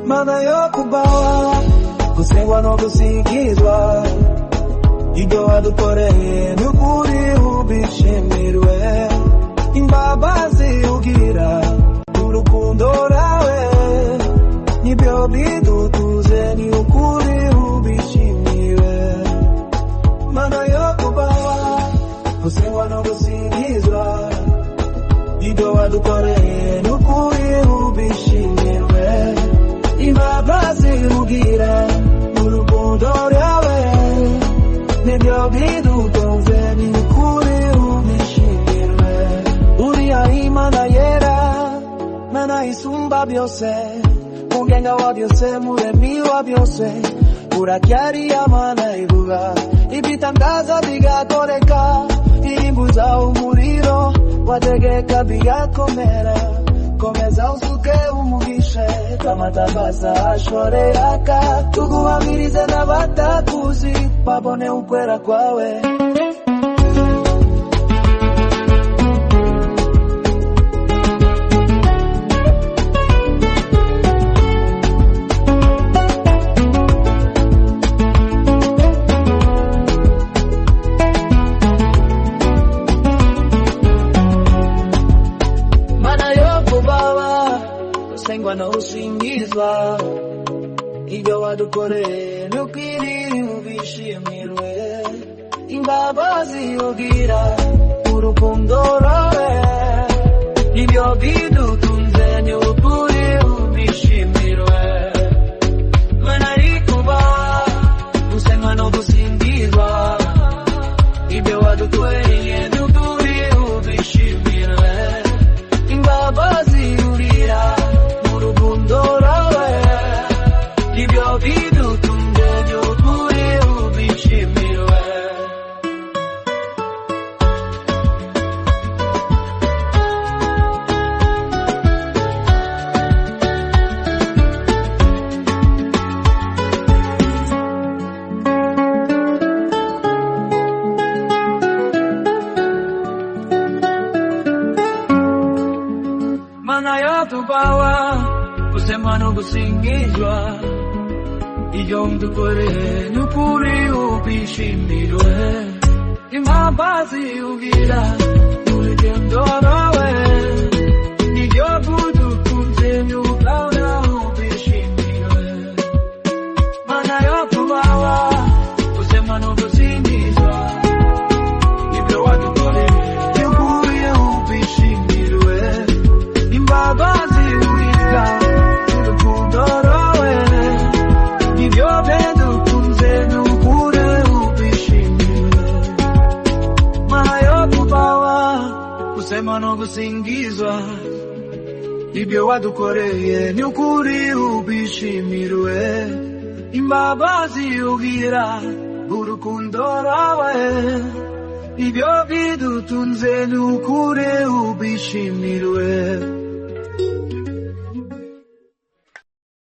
Mana yokubawa kusengwa no kusikizwa Igowa dukore nukuri ubishimirwe Imbabazi ugira urukundo rawe Nibyo bidutuze ni ukuri ubishimiwe Mana yokubawa kusengwa no kusikizwa Igowa dukore nukuri ubishimirwe Imbabazi ugira urukundo rawe Nibyo bidutuze ni ukuri ubishimiwe Uriya Imana yera Mana isumba byose Mugenga wa byose muremyi wa byose Uracyariya Mana ivuga Ibitangaza bigakoreka Imbuza umuriro Wategeka bigakomera Komeza usuke umugishe Kama tabasa ashore yaka Tuguhamirize n'abatakuzi Babone ukwera kwawe Sengwa no usingizwa Ibyo wadukore nukiri ubishimirwe Imbabazi ugira urukundo rawe Ibyo bidutunze ni ukuri ubishimirwe Mana rikuba Usengwa no gusingizwa Ibyo wadukore nukuri ubishimirwe Imbabazi ugira Ibyo bidutunze ni ukuri ubishimirwe Mana yotubawa Kusema no gusingizwa Iyo mdukore nukuri ubishimirwe Imbabazi ugira urugendo rawe Nibyo bidutunze ni ukuri ubishimirwe Mana yokubawa Kusema no gusingizwa Ibyo wadukore nukuri ubishimirwe Imbabazi ugira urukundo rawe Ibyo bidutunze ni ukuri ubishimiwe Mana yokubawa Kusema no gusingizwa Ibyo wadukoreye ni ukuri ubishimirwe Imbabazi ugira urukundo rawe Ibyo bidutunze ni ukuri ubishimirwe